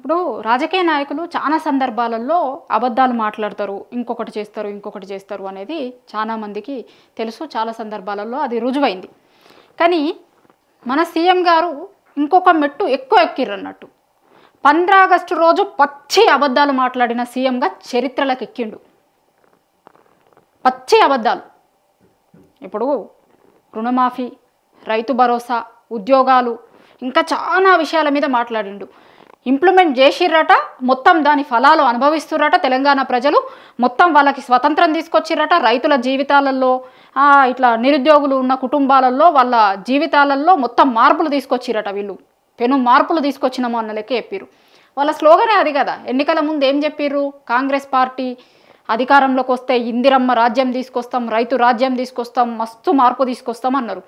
ఇప్పుడు రాజకీయ నాయకులు చాలా సందర్భాలలో అబద్ధాలు మాట్లాడతారు, ఇంకొకటి చేస్తారు అనేది చాలా మందికి తెలుసు. చాలా సందర్భాలలో అది రుజువైంది. కానీ మన సీఎం గారు ఇంకొక మెట్టు ఎక్కువ ఎక్కిర్రన్నట్టు. 15 ఆగస్టు రోజు పచ్చి అబద్ధాలు మాట్లాడిన సీఎంగా చరిత్రలకు ఎక్కిండు. పచ్చి అబద్ధాలు. ఇప్పుడు రుణమాఫీ, రైతు భరోసా, ఉద్యోగాలు, ఇంకా చాలా విషయాల మీద మాట్లాడిండు. ఇంప్లిమెంట్ చేసిర్రట, మొత్తం దాని ఫలాలు అనుభవిస్తుర్రట. తెలంగాణ ప్రజలు మొత్తం వాళ్ళకి స్వతంత్రం తీసుకొచ్చిర్రట. రైతుల జీవితాలలో, ఇట్లా నిరుద్యోగులు ఉన్న కుటుంబాలలో వాళ్ళ జీవితాలలో మొత్తం మార్పులు తీసుకొచ్చిర్రట. వీళ్ళు పెను మార్పులు తీసుకొచ్చినాము అన్న లెక్క చెప్పిర్రు. వాళ్ళ స్లోగనే అది కదా. ఎన్నికల ముందు ఏం చెప్పిర్రు? కాంగ్రెస్ పార్టీ అధికారంలోకి వస్తే ఇందిరమ్మ రాజ్యం తీసుకొస్తాం, రైతు రాజ్యం తీసుకొస్తాం, మస్తు మార్పు తీసుకొస్తాం అన్నారు.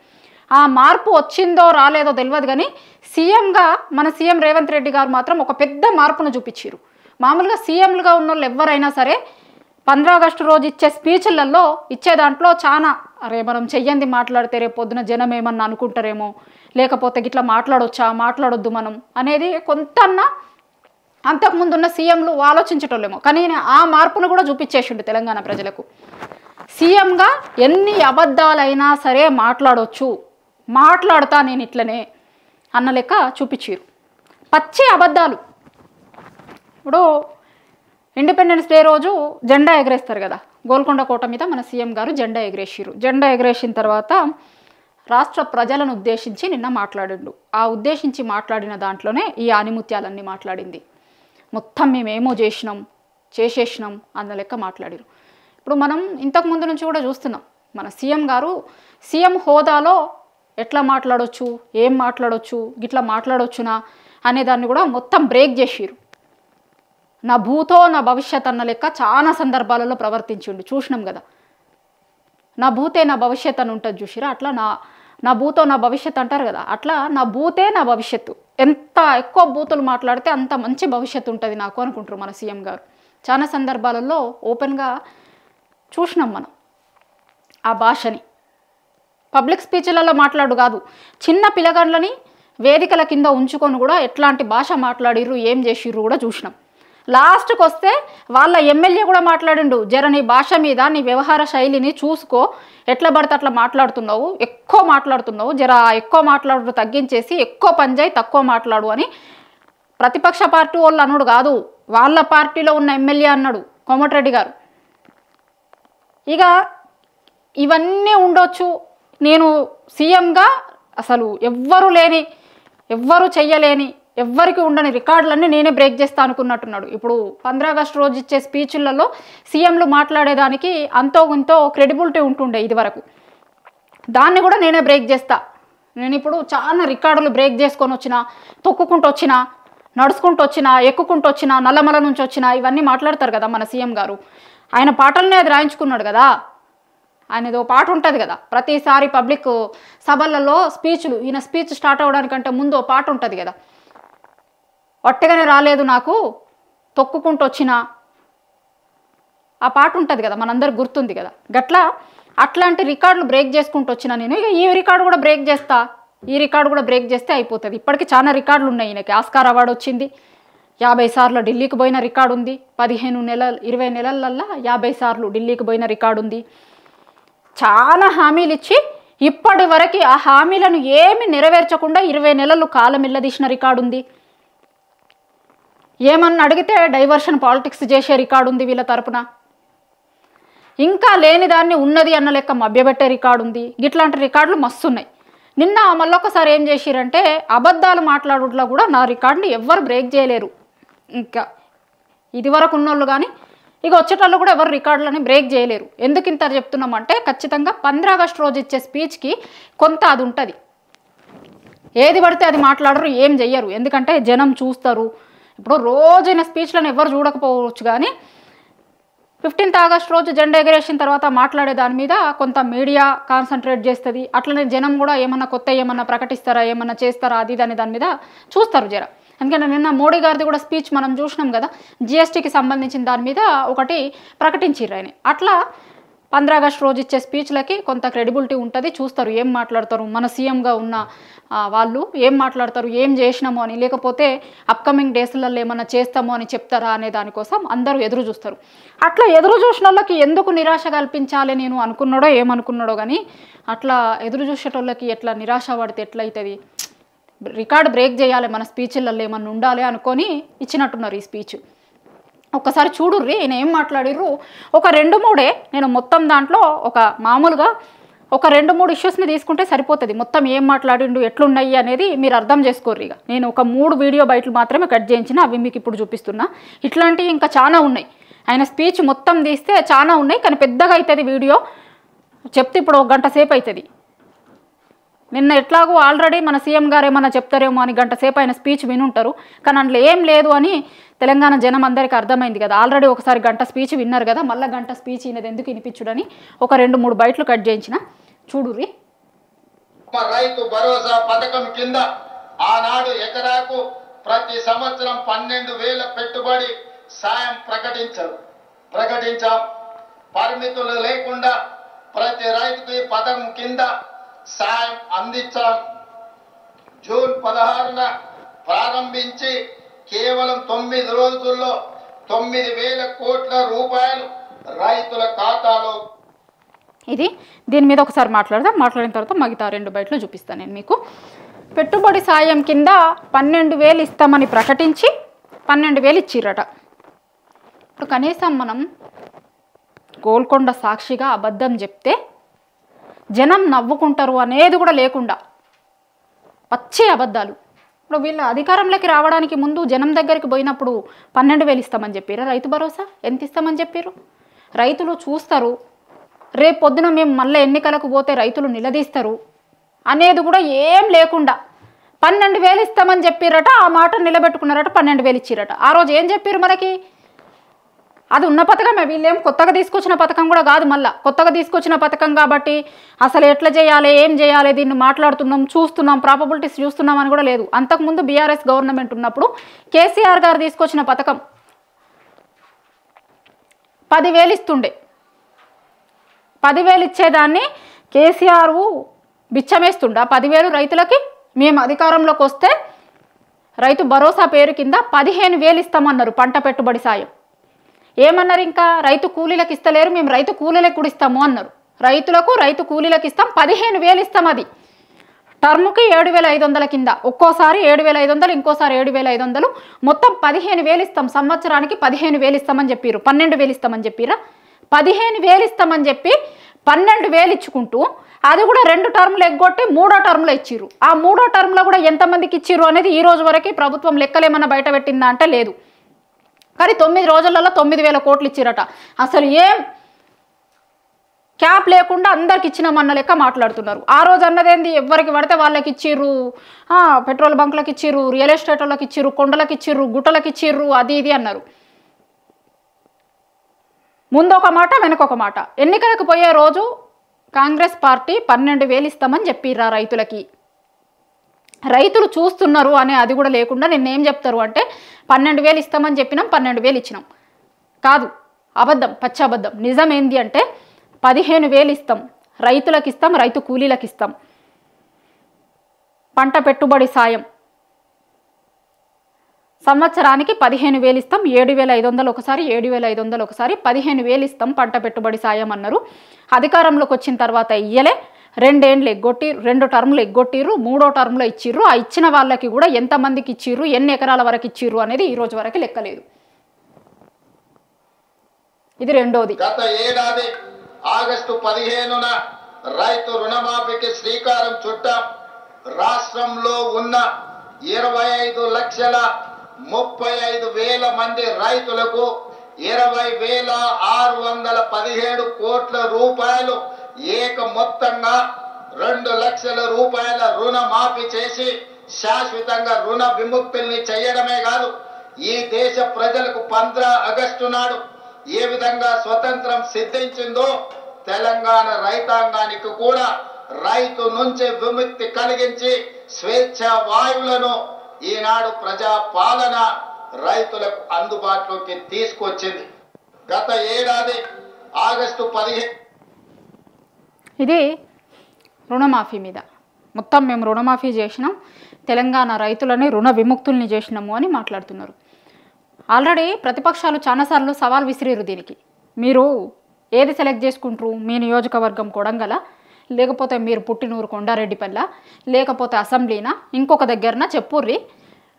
ఆ మార్పు వచ్చిందో రాలేదో తెలియదు, కానీ సీఎంగా మన సీఎం రేవంత్ రెడ్డి గారు మాత్రం ఒక పెద్ద మార్పును చూపించారు. మామూలుగా సీఎంలుగా ఉన్న వాళ్ళు ఎవరైనా సరే 15 ఆగస్టు రోజు ఇచ్చే స్పీచ్లలో ఇచ్చే దాంట్లో చాలా అరే మనం చెయ్యంది మాట్లాడితే రేపు పొద్దున జనం ఏమన్నా అనుకుంటారేమో, లేకపోతే గిట్లా మాట్లాడొద్దు మనం అనేది కొంతన్నా అంతకుముందున్న సీఎంలు ఆలోచించటోళ్ళేమో. కానీ ఆ మార్పును కూడా చూపించేసిండు తెలంగాణ ప్రజలకు. సీఎంగా ఎన్ని అబద్ధాలైనా సరే మాట్లాడతా నేను ఇట్లనే అన్న లెక్క చూపించారు. పచ్చి అబద్ధాలు. ఇప్పుడు ఇండిపెండెన్స్ డే రోజు జెండా ఎగరేస్తారు కదా, గోల్కొండ కోట మీద మన సీఎం గారు జెండా ఎగరేసిరు. జెండా ఎగరేసిన తర్వాత రాష్ట్ర ప్రజలను ఉద్దేశించి నిన్న మాట్లాడిండు. ఆ ఉద్దేశించి మాట్లాడిన దాంట్లోనే ఈ ఆనిముత్యాలన్నీ మాట్లాడింది. మొత్తం మేమేమో చేసేసినాం అన్న లెక్క మాట్లాడారు. ఇప్పుడు మనం ఇంతకుముందు నుంచి కూడా చూస్తున్నాం, మన సీఎం గారు సీఎం హోదాలో ఎట్లా మాట్లాడొచ్చు, ఏం మాట్లాడొచ్చు, గిట్లా మాట్లాడొచ్చునా అనేదాన్ని కూడా మొత్తం బ్రేక్ చేసిరు. నా భూతో నా భవిష్యత్ అన్న లెక్క చాలా సందర్భాలలో ప్రవర్తించిండు, చూసినాం కదా. నా భూతే నా భవిష్యత్ అని ఉంటుంది చూసిరా, అట్లా నా భూతో నా భవిష్యత్ అంటారు కదా, అట్లా నా భూతే నా భవిష్యత్తు. ఎంత ఎక్కువ బూతులు మాట్లాడితే అంత మంచి భవిష్యత్తు ఉంటుంది నాకు అనుకుంటారు మన సీఎం గారు. చాలా సందర్భాలలో ఓపెన్గా చూసినాం మనం ఆ భాషని. పబ్లిక్ స్పీచ్లలో మాట్లాడు కాదు, చిన్న పిల్లగాళ్ళని వేదికల కింద ఉంచుకొని కూడా ఎట్లాంటి భాష మాట్లాడిర్రు, ఏం చేసిర్రు కూడా చూసినాం. లాస్ట్కి వస్తే వాళ్ళ ఎమ్మెల్యే కూడా మాట్లాడిండు, జర నీ భాష మీద నీ వ్యవహార శైలిని చూసుకో, ఎట్లా పడితే అట్లా ఎక్కువ మాట్లాడుతున్నావు, జర ఎక్కువ మాట్లాడు తగ్గించేసి ఎక్కువ పని చేయి, తక్కువ మాట్లాడు అని ప్రతిపక్ష పార్టీ వాళ్ళు అన్నాడు కాదు, వాళ్ళ పార్టీలో ఉన్న ఎమ్మెల్యే అన్నాడు కోమటిరెడ్డి గారు. ఇక ఇవన్నీ ఉండొచ్చు, నేను సీఎంగా అసలు ఎవ్వరు చెయ్యలేని, ఎవ్వరికి ఉండని రికార్డులన్నీ నేనే బ్రేక్ చేస్తా అనుకున్నట్టున్నాడు. ఇప్పుడు 15 ఆగస్టు రోజు ఇచ్చే స్పీచ్లలో సీఎంలు మాట్లాడేదానికి అంతో ఇంతో క్రెడిబిలిటీ ఉంటుండే ఇదివరకు. దాన్ని కూడా నేనే బ్రేక్ చేస్తా. నేను ఇప్పుడు చాలా రికార్డులు బ్రేక్ చేసుకొని వచ్చిన, తొక్కుకుంటూ వచ్చిన, నడుచుకుంటూ వచ్చిన, ఎక్కుకుంటూ వచ్చిన, నల్లమల నుంచి వచ్చిన, ఇవన్నీ మాట్లాడతారు కదా మన సీఎం గారు. ఆయన పాటలనే అది రాయించుకున్నాడు కదా. ఆయనదో పాట ఉంటుంది కదా, ప్రతిసారి పబ్లిక్ సభలలో స్పీచ్లు, ఈయన స్పీచ్ స్టార్ట్ అవ్వడానికంటే ముందు ఓ పాట ఉంటుంది కదా, ఒట్టగానే రాలేదు నాకు తొక్కుకుంటూ వచ్చిన, ఆ పాట ఉంటుంది కదా, మనందరికి గుర్తుంది కదా. గట్లా అట్లాంటి రికార్డులు బ్రేక్ చేసుకుంటూ వచ్చిన నేను. ఇక ఈ రికార్డు కూడా బ్రేక్ చేస్తే అయిపోతుంది. ఇప్పటికీ చాలా రికార్డులు ఉన్నాయి. ఈయనకి ఆస్కార్ అవార్డు వచ్చింది, 50 సార్లు ఢిల్లీకి పోయిన రికార్డు ఉంది, 20 నెలలల్లా 50 సార్లు ఢిల్లీకి పోయిన రికార్డు ఉంది. చాలా హామీలు ఇచ్చి ఇప్పటి వరకు ఆ హామీలను ఏమి నెరవేర్చకుండా 20 నెలలు కాలం ఇల్లదీసిన రికార్డు ఉంది. ఏమన్నా అడిగితే డైవర్షన్ పాలిటిక్స్ చేసే రికార్డు ఉంది వీళ్ళ తరపున. ఇంకా లేని దాన్ని ఉన్నది అన్న లెక్క మభ్యపెట్టే రికార్డు ఉంది. ఇట్లాంటి రికార్డులు మస్తున్నాయి. నిన్న మళ్ళొకసారి ఏం చేసిరంటే, అబద్ధాలు మాట్లాడుట్లో కూడా నా రికార్డుని ఎవ్వరు బ్రేక్ చేయలేరు. ఇంకా ఇదివరకు ఉన్నోళ్ళు కానీ ఇక వచ్చేటోళ్ళు కూడా ఎవరు రికార్డులని బ్రేక్ చేయలేరు. ఎందుకు ఇంత చెప్తున్నామంటే, ఖచ్చితంగా 15 ఆగస్టు రోజు ఇచ్చే స్పీచ్కి కొంత అది ఉంటుంది. ఏది పడితే అది మాట్లాడరు, ఏం చెయ్యరు. ఎందుకంటే జనం చూస్తారు. ఇప్పుడు రోజైన స్పీచ్లను ఎవరు చూడకపోవచ్చు, కానీ 15 ఆగస్టు రోజు జెండా ఎగరేసిన తర్వాత మాట్లాడే దాని మీద కొంత మీడియా కాన్సన్ట్రేట్ చేస్తుంది. అట్లనే జనం కూడా ఏమన్నా ప్రకటిస్తారా, ఏమన్నా చేస్తారా, అది దాని మీద చూస్తారు జర. ఎందుకంటే నిన్న మోడీ గారిది కూడా స్పీచ్ మనం చూసినాం కదా, జిఎస్టీకి సంబంధించిన దాని మీద ఒకటి ప్రకటించారు ఆయన. అట్లా 15 ఆగస్టు రోజు ఇచ్చే స్పీచ్లకి కొంత క్రెడిబిలిటీ ఉంటుంది, చూస్తారు ఏం మాట్లాడతారు, మన సీఎంగా ఉన్న వాళ్ళు ఏం మాట్లాడతారు, ఏం చేసినామో అని, లేకపోతే అప్కమింగ్ డేస్లలో ఏమన్నా చేస్తామో అని చెప్తారా అనే దానికోసం అందరూ ఎదురు చూస్తారు. అట్లా ఎదురు చూసిన వాళ్ళకి ఎందుకు నిరాశ కల్పించాలి నేను అనుకున్నాడో ఏమనుకున్నాడో కానీ, అట్లా ఎదురు చూసేటోళ్ళకి ఎట్లా నిరాశ పడితే ఎట్లయితుంది, రికార్డ్ బ్రేక్ చేయాలి మన స్పీచ్లలో ఏమన్నా ఉండాలి అనుకొని ఇచ్చినట్టున్నారు ఈ స్పీచ్. ఒక్కసారి చూడుర్రి ఈయన ఏం మాట్లాడిర్రు. ఒక 2-3 నేను మొత్తం దాంట్లో ఒక మామూలుగా ఒక 2-3 ఇష్యూస్ని తీసుకుంటే సరిపోతుంది. మొత్తం ఏం మాట్లాడిండు ఎట్లున్నాయి అనేది మీరు అర్థం చేసుకోర్రు. ఇక నేను ఒక 3 వీడియో బయటలు మాత్రమే కట్ చేయించిన, అవి మీకు ఇప్పుడు చూపిస్తున్నా. ఇట్లాంటివి ఇంకా చాలా ఉన్నాయి. ఆయన స్పీచ్ మొత్తం తీస్తే చాలా ఉన్నాయి, కానీ పెద్దగా అవుతుంది వీడియో, చెప్తే ఇప్పుడు 1 గంట సేపు అవుతుంది. నిన్న ఎట్లాగో ఆల్రెడీ మన సీఎం గారు ఏమన్నా చెప్తారేమో అని 1 గంట సేపు ఆయన స్పీచ్ వినుంటారు, కానీ అందులో ఏం లేదు అని తెలంగాణ జనం అందరికీ అర్థమైంది కదా. ఆల్రెడీ ఒకసారి 1 గంట స్పీచ్ విన్నారు కదా, మళ్ళీ 1 గంట స్పీచ్ ఈయనది ఎందుకు వినిపించుడని ఒక 2-3 బయటలు కట్ చేయించిన, చూడుర్రి. రైతు భరోసా పథకం కింద ఆనాడు ఎకరాకు ప్రతి సంవత్సరం 12,000 పెట్టుబడి సాయం ప్రకటించాం. పరిమితులు లేకుండా ప్రతి రైతుకి పథకం కింద సాయం అందించాం. జూన్ 16న ప్రారంభించి కేవలం 9 రోజుల్లో 9,000 కోట్ల రూపాయలు రైతుల ఖాతాలో. ఇది దీని మీద ఒకసారి మాట్లాడిన తర్వాత మిగతా 2 బయటలు చూపిస్తాను నేను మీకు. పెట్టుబడి సాయం కింద 12,000 ఇస్తామని ప్రకటించి 12,000 ఇచ్చిరట. ఇప్పుడు కనీసం మనం గోల్కొండ సాక్షిగా అబద్ధం చెప్తే జనం నవ్వుకుంటారు అనేది కూడా లేకుండా పచ్చి అబద్ధాలు. ఇప్పుడు వీళ్ళు అధికారంలోకి రావడానికి ముందు జనం దగ్గరికి పోయినప్పుడు 12,000 ఇస్తామని చెప్పారు. రైతు భరోసా ఎంత ఇస్తామని చెప్పారు? రైతులు చూస్తారు, రేపు పొద్దున మేము మళ్ళీ ఎన్నికలకు పోతే రైతులు నిలదీస్తారు అనేది కూడా ఏం లేకుండా 12,000 ఇస్తామని చెప్పారట. ఆ మాట నిలబెట్టుకున్నారట, 12,000 ఇచ్చిరట. ఆ రోజు ఏం చెప్పారు మనకి? అది ఉన్న పథకమే, వీళ్ళేం కొత్తగా తీసుకొచ్చిన పథకం కూడా కాదు. మళ్ళీ కొత్తగా తీసుకొచ్చిన పథకం కాబట్టి అసలు ఎట్లా చేయాలి, ఏం చేయాలి, దీన్ని మాట్లాడుతున్నాం, చూస్తున్నాం, ప్రాబబిలిటీస్ చూస్తున్నాం అని కూడా లేదు. అంతకుముందు బీఆర్ఎస్ గవర్నమెంట్ ఉన్నప్పుడు కేసీఆర్ గారు తీసుకొచ్చిన పథకం 10,000 ఇస్తుండే. 10,000 ఇచ్చేదాన్ని కేసీఆర్ బిచ్చమేస్తుండ 10,000 రైతులకి. మేము అధికారంలోకి వస్తే రైతు భరోసా పేరు కింద 15,000 ఇస్తామన్నారు పంట పెట్టుబడి సాయం. ఏమన్నారు? ఇంకా రైతు కూలీలకు ఇస్తలేరు, మేము రైతు కూలీలకు కూడా ఇస్తాము అన్నారు. రైతు కూలీలకు ఇస్తాం, 15,000 ఇస్తాం. అది టర్ముకి 7,500 కింద, ఒక్కోసారి 7,500, ఇంకోసారి 7,500, మొత్తం 15,000 ఇస్తాం. సంవత్సరానికి 15,000 ఇస్తామని చెప్పారు. 12,000 ఇస్తామని చెప్పారా? 15,000 ఇస్తామని చెప్పి 12,000 ఇచ్చుకుంటూ అది కూడా 2 టర్ములు ఎగ్గొట్టి 3వ టర్ములో ఇచ్చిర్రు. ఆ 3వ టర్ములో కూడా ఎంతమందికి ఇచ్చిర్రు అనేది ఈ రోజు వరకు ప్రభుత్వం లెక్కలేమన్నా బయట పెట్టిందా అంటే లేదు. కానీ 9 రోజులలో 9,000 కోట్లు ఇచ్చిరట. అసలు ఏం క్యాప్ లేకుండా అందరికి ఇచ్చినామన్న లెక్క మాట్లాడుతున్నారు. ఆ రోజు అన్నదేంది, ఎవరికి పడితే వాళ్ళకి ఇచ్చిర్రు, పెట్రోల్ బంకులకు ఇచ్చిర్రు, రియల్ ఎస్టేట్ వాళ్ళకి ఇచ్చిర్రు, కొండలకు ఇచ్చిర్రు, గుట్టలకు ఇచ్చిర్రు, అది ఇది అన్నారు. ముందొక మాట వెనకొక మాట. ఎన్నికలకు పోయే రోజు కాంగ్రెస్ పార్టీ 12,000 ఇస్తామని చెప్పిర్రా రైతులకి. రైతులు చూస్తున్నారు అనే అది కూడా లేకుండా నిన్నేం చెప్తారు అంటే 12,000 ఇస్తామని చెప్పినాం, 12,000 ఇచ్చినాం. కాదు, అబద్ధం, పచ్చి అబద్ధం. నిజం ఏంది అంటే 15,000 ఇస్తాం, రైతులకు ఇస్తాం, రైతు కూలీలకు ఇస్తాం. పంట పెట్టుబడి సాయం సంవత్సరానికి 15,000 ఇస్తాం. 7,500 ఒకసారి, 7,500 ఒకసారి, 15,000 ఇస్తాం పంట పెట్టుబడి సాయం అన్నారు. అధికారంలోకి వచ్చిన తర్వాత ఇయ్యలే. 2 ఏళ్ళు ఎగ్గొట్టి, 2 టర్ములు ఎగ్గొట్టిర్రు, 3వ టర్ములో ఇచ్చిర్రు. ఆ ఇచ్చిన వాళ్ళకి కూడా ఎంతమందికి ఇచ్చిర్రు, ఎన్ని ఎకరాల వరకు ఇచ్చిర్రు అనేది ఈ రోజు వరకు లెక్కలేదు. ఇది రెండోది. గత ఏడాది ఆగస్టు 15న రైతు రుణమాఫీకి శ్రీకారం చుట్టాం. రాష్ట్రంలో ఉన్న 25,35,000 మంది రైతులకు 20,617 కోట్ల రూపాయలు ఏక మొత్తంగా 2 లక్షల రూపాయల రుణమాఫీ చేసి శాశ్వతంగా రుణ విముక్తుల్ని చేయడమే కాదు, ఈ దేశ ప్రజలకు 15 ఆగస్టు నాడు ఏ విధంగా స్వతంత్రం సిద్ధించిందో తెలంగాణ రైతాంగానికి కూడా రైతు నుంచి విముక్తి కలిగించి స్వేచ్ఛ వాయువులను ఈనాడు ప్రజా పాలన రైతులకు అందుబాటులోకి తీసుకొచ్చింది. గత ఏడాది ఆగస్టు 15 ఇది రుణమాఫీ మీద మొత్తం మేము రుణమాఫీ చేసినాం, తెలంగాణ రైతులని రుణ విముక్తుల్ని చేసినాము అని మాట్లాడుతున్నారు. ఆల్రెడీ ప్రతిపక్షాలు చాలాసార్లు సవాల్ విసిరేరు దీనికి. మీరు ఏది సెలెక్ట్ చేసుకుంటారు, మీ నియోజకవర్గం కొడంగల, లేకపోతే మీరు పుట్టినూరు కొండారెడ్డిపల్ల, లేకపోతే అసెంబ్లీనా, ఇంకొక దగ్గరన చెప్పుర్రి,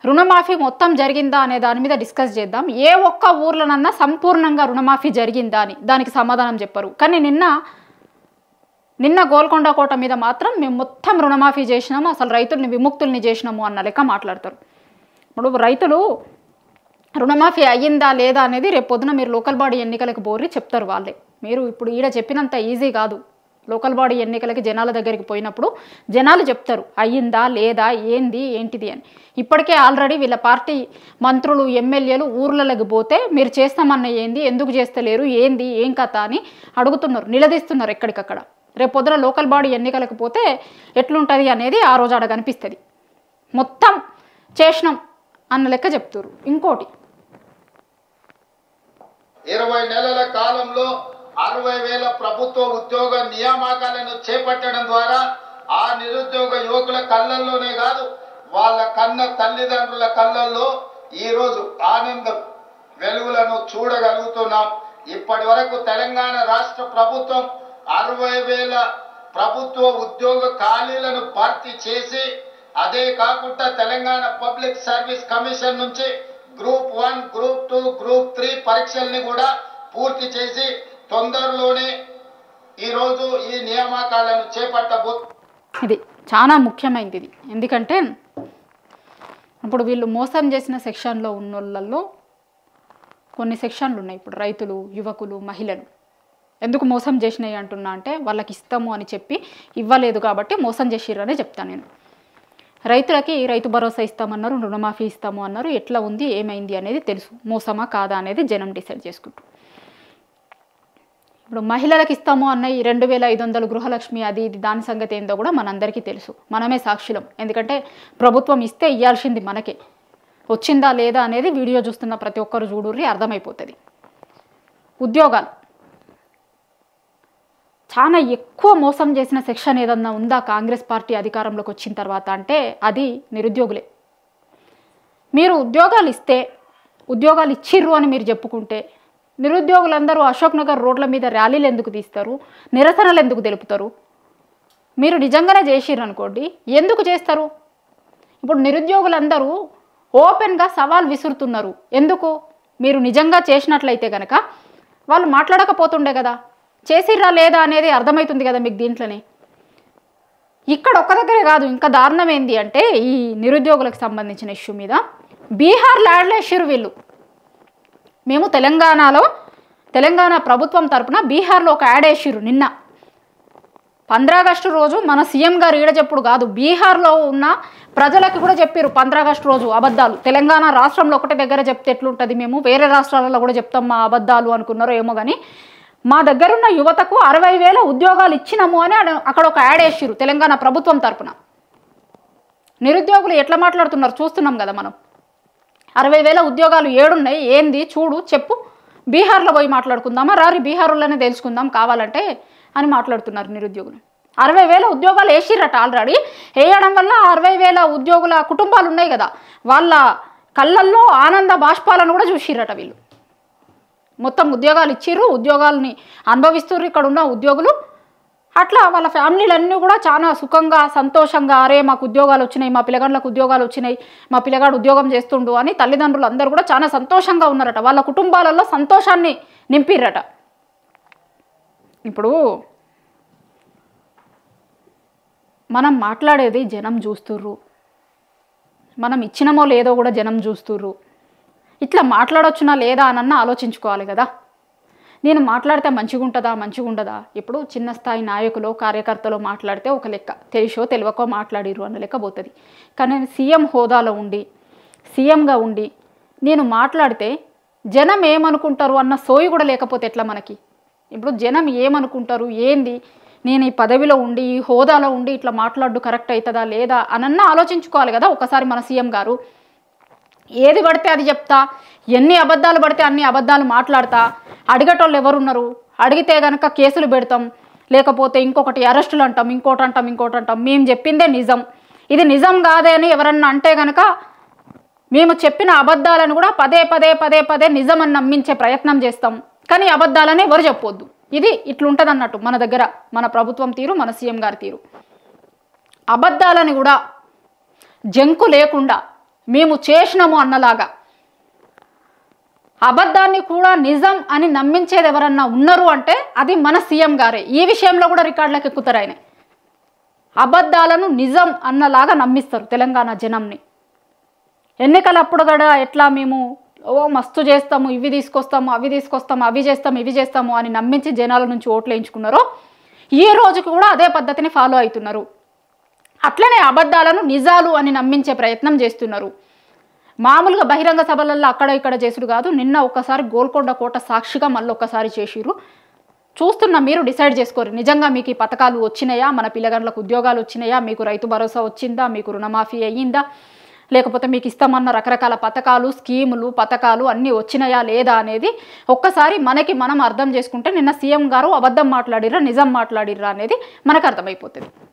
రుణమాఫీ మొత్తం జరిగిందా అనే దాని మీద డిస్కస్ చేద్దాం. ఏ ఒక్క ఊర్లోనన్నా సంపూర్ణంగా రుణమాఫీ జరిగిందా అని దానికి సమాధానం చెప్పరు. కానీ నిన్న గోల్కొండ కోట మీద మాత్రం మేము మొత్తం రుణమాఫీ చేసినాము, అసలు రైతుల్ని విముక్తుల్ని చేసినాము అన్న లెక్క మాట్లాడతారు. ఇప్పుడు రైతులు రుణమాఫీ అయ్యిందా లేదా అనేది రేపు పొద్దున మీరు లోకల్ బాడీ ఎన్నికలకు పోరి చెప్తారు వాళ్ళే. మీరు ఇప్పుడు ఈడ చెప్పినంత ఈజీ కాదు. లోకల్ బాడీ ఎన్నికలకి జనాల దగ్గరికి పోయినప్పుడు జనాలు చెప్తారు అయ్యిందా లేదా, ఏంటిది అని. ఇప్పటికే ఆల్రెడీ వీళ్ళ పార్టీ మంత్రులు ఎమ్మెల్యేలు ఊర్లలోకి పోతే మీరు చేస్తామన్న ఏంది, ఎందుకు చేస్తలేరు, ఏం కథ అని అడుగుతున్నారు, నిలదీస్తున్నారు ఎక్కడికక్కడ. రేపు పొద్దున లోకల్ బాడీ ఎన్నికలకు పోతే ఎట్లుంటుంది అనేది ఆ రోజు ఆడ కనిపిస్తుంది. మొత్తం చేసినాం అన్న లెక్క చెప్తారు. ఇంకోటి 20 నెలల కాలంలో 60,000 ప్రభుత్వ ఉద్యోగ నియామకాలను చేపట్టడం ద్వారా ఆ నిరుద్యోగ యువకుల కళ్ళల్లోనే కాదు, వాళ్ళ కన్న తల్లిదండ్రుల కళ్ళల్లో ఈరోజు ఆనందం వెలుగులను చూడగలుగుతున్నాం. ఇప్పటి వరకు తెలంగాణ రాష్ట్ర ప్రభుత్వం 60,000 ప్రభుత్వ ఉద్యోగ ఖాళీలను భర్తీ చేసి, అదే కాకుండా తెలంగాణ పబ్లిక్ సర్వీస్ కమిషన్ నుంచి గ్రూప్ 1, గ్రూప్ 2, గ్రూప్ 3 పరీక్షల్ని కూడా పూర్తి చేసి తొందరలోనే ఈరోజు ఈ నియామకాలను చేపట్టబో. ఇది చాలా ముఖ్యమైనది ఇది. ఎందుకంటే ఇప్పుడు వీళ్ళు మోసం చేసిన సెక్షన్లో ఉన్న వాళ్ళల్లో కొన్ని సెక్షన్లు ఉన్నాయి. ఇప్పుడు రైతులు, యువకులు, మహిళలు ఎందుకు మోసం చేసినాయి అంటున్నా అంటే వాళ్ళకి ఇస్తాము అని చెప్పి ఇవ్వలేదు కాబట్టి మోసం చేసిర్రనే చెప్తాను నేను. రైతులకి రైతు భరోసా ఇస్తామన్నారు, రుణమాఫీ ఇస్తాము అన్నారు, ఎట్లా ఉంది ఏమైంది అనేది తెలుసు, మోసమా కాదా అనేది జనం డిసైడ్ చేసుకుంటారు. ఇప్పుడు మహిళలకు ఇస్తాము అన్న ఈ 2,500 గృహలక్ష్మి అది ఇది దాని సంగతి ఏందో కూడా మనందరికీ తెలుసు, మనమే సాక్షులం. ఎందుకంటే ప్రభుత్వం ఇస్తే ఇవ్వాల్సింది మనకే, వచ్చిందా లేదా అనేది వీడియో చూస్తున్న ప్రతి ఒక్కరు చూడుర్రి అర్థమైపోతుంది. ఉద్యోగాలు చాలా ఎక్కువ మోసం చేసిన సెక్షన్ ఏదన్నా ఉందా కాంగ్రెస్ పార్టీ అధికారంలోకి వచ్చిన తర్వాత అంటే అది నిరుద్యోగులే. మీరు ఉద్యోగాలు ఇస్తే, ఉద్యోగాలు ఇచ్చిర్రు అని మీరు చెప్పుకుంటే నిరుద్యోగులందరూ అశోక్ నగర్ రోడ్ల మీద ర్యాలీలు ఎందుకు తీస్తారు, నిరసనలు ఎందుకు తెలుపుతారు? మీరు నిజంగానే చేసిర్రు అనుకోండి, ఎందుకు చేస్తారు? ఇప్పుడు నిరుద్యోగులందరూ ఓపెన్గా సవాల్ విసురుతున్నారు. ఎందుకు? మీరు నిజంగా చేసినట్లయితే కనుక వాళ్ళు మాట్లాడకపోతుండే కదా, చేసిర్రా లేదా అనేది అర్థమవుతుంది కదా మీకు దీంట్లోనే. ఇక్కడ ఒక్క దగ్గరే కాదు, ఇంకా దారుణం ఏంది అంటే ఈ నిరుద్యోగులకు సంబంధించిన ఇష్యూ మీద బీహార్ ల్యాండ్లో ఇష్యూరు వీళ్ళు. మేము తెలంగాణ ప్రభుత్వం తరపున బీహార్లో ఒక యాడ్ వేసిర్రు నిన్న 15 ఆగస్టు రోజు. మన సీఎం గారు ఈడ చెప్పుడు కాదు, బీహార్లో ఉన్న ప్రజలకు కూడా చెప్పారు 15 ఆగస్టు రోజు అబద్ధాలు. తెలంగాణ రాష్ట్రంలో ఒకటే దగ్గర చెప్తే ఎట్లుంటుంది, మేము వేరే రాష్ట్రాలలో కూడా చెప్తాం మా అబద్ధాలు అనుకున్నారో ఏమో కానీ మా దగ్గరున్న యువతకు 60,000 ఉద్యోగాలు ఇచ్చినాము అని అక్కడ ఒక యాడ్ వేసిర్రు తెలంగాణ ప్రభుత్వం తరపున. నిరుద్యోగులు ఎట్లా మాట్లాడుతున్నారు చూస్తున్నాం కదా మనం. 60,000 ఉద్యోగాలు ఏడున్నాయి, ఏంది చూడు చెప్పు, బీహార్లో పోయి మాట్లాడుకుందామా, రారి బీహార్లోనే తెలుసుకుందాం కావాలంటే అని మాట్లాడుతున్నారు నిరుద్యోగులు. 60,000 ఉద్యోగాలు వేసిర్రట ఆల్రెడీ. వేయడం వల్ల 60,000 ఉద్యోగుల కుటుంబాలు ఉన్నాయి కదా, వాళ్ళ కళ్ళల్లో ఆనంద బాష్పాలను కూడా చూసిర్రట వీళ్ళు. మొత్తం ఉద్యోగాలు ఇచ్చిర్రు, ఉద్యోగాలని అనుభవిస్తుర్రు ఇక్కడ ఉన్న ఉద్యోగులు. అట్లా వాళ్ళ ఫ్యామిలీలన్నీ కూడా చాలా సుఖంగా సంతోషంగా, అరే మాకు ఉద్యోగాలు వచ్చినాయి, మా పిల్లగాళ్ళకు ఉద్యోగాలు వచ్చినాయి, మా పిల్లగాడు ఉద్యోగం చేస్తుండు అని తల్లిదండ్రులు అందరూ కూడా చాలా సంతోషంగా ఉన్నారట. వాళ్ళ కుటుంబాలలో సంతోషాన్ని నింపిర్రట. ఇప్పుడు మనం మాట్లాడేది జనం చూస్తుర్రు, మనం ఇచ్చినమో లేదో కూడా జనం చూస్తుర్రు. ఇట్లా మాట్లాడొచ్చునా లేదా అనన్నా ఆలోచించుకోవాలి కదా. నేను మాట్లాడితే మంచిగా ఉండదా? ఇప్పుడు చిన్న స్థాయి నాయకులు కార్యకర్తలు మాట్లాడితే ఒక లెక్క, తెలిసో తెలియకో మాట్లాడిరు అన్న లెక్క పోతుంది. కానీ నేను సీఎం హోదాలో ఉండి, సీఎంగా ఉండి నేను మాట్లాడితే జనం ఏమనుకుంటారు అన్న సోయి కూడా లేకపోతే ఎట్లా మనకి? ఇప్పుడు జనం ఏమనుకుంటారు ఏంది, నేను ఈ పదవిలో ఉండి ఈ హోదాలో ఉండి ఇట్లా మాట్లాడు కరెక్ట్ అవుతుందా లేదా అనన్నా ఆలోచించుకోవాలి కదా. ఒకసారి మన సీఎం గారు ఏది పడితే అది చెప్తా, ఎన్ని అబద్ధాలు పడితే అన్ని అబద్ధాలు మాట్లాడతా, అడిగేటోళ్ళు ఎవరున్నారు, అడిగితే కనుక కేసులు పెడతాం, లేకపోతే ఇంకొకటి అరెస్టులు అంటాం, ఇంకోటి అంటాం. మేము చెప్పిందే నిజం, ఇది నిజం కాదే అని ఎవరన్నా అంటే కనుక మేము చెప్పిన అబద్ధాలను కూడా పదే నిజం అని నమ్మించే ప్రయత్నం చేస్తాం. కానీ అబద్ధాలని ఎవరు చెప్పొద్దు. ఇది ఇట్లుంటుంది అన్నట్టు మన దగ్గర, మన ప్రభుత్వం తీరు, మన సీఎం గారి తీరు. అబద్ధాలని కూడా జంకు లేకుండా మేము చేసినాము అన్నలాగా అబద్ధాన్ని కూడా నిజం అని నమ్మించేది ఎవరన్నా ఉన్నారు అంటే అది మన సీఎం గారే. ఈ విషయంలో కూడా రికార్డులకు ఎక్కుతారు ఆయన. అబద్ధాలను నిజం అన్నలాగా నమ్మిస్తారు తెలంగాణ జనంని. ఎన్నికలప్పుడు కూడా ఎట్లా మేము మస్తు చేస్తాము, ఇవి తీసుకొస్తాము, అవి చేస్తాము అని నమ్మించి జనాల నుంచి ఓట్లు వేయించుకున్నారో ఈ రోజుకి కూడా అదే పద్ధతిని ఫాలో అవుతున్నారు. అట్లనే అబద్ధాలను నిజాలు అని నమ్మించే ప్రయత్నం చేస్తున్నారు. మామూలుగా బహిరంగ సభలలో అక్కడ ఇక్కడ చేసుడు కాదు, నిన్న ఒక్కసారి గోల్కొండ కోట సాక్షిగా మళ్ళీ ఒక్కసారి చేసిరు. చూస్తున్నా, మీరు డిసైడ్ చేసుకోరు నిజంగా మీకు ఈ పథకాలు వచ్చినాయా, మన పిల్లగాళ్ళకు ఉద్యోగాలు వచ్చినాయా, మీకు రైతు భరోసా వచ్చిందా, మీకు రుణమాఫీ అయ్యిందా, లేకపోతే మీకు ఇస్తామన్న రకరకాల పథకాలు, స్కీములు, పథకాలు అన్నీ వచ్చినాయా లేదా అనేది ఒక్కసారి మనకి మనం అర్థం చేసుకుంటే నిన్న సీఎం గారు అబద్ధం మాట్లాడిర్రా నిజం మాట్లాడిర్రా అనేది మనకు అర్థమైపోతుంది.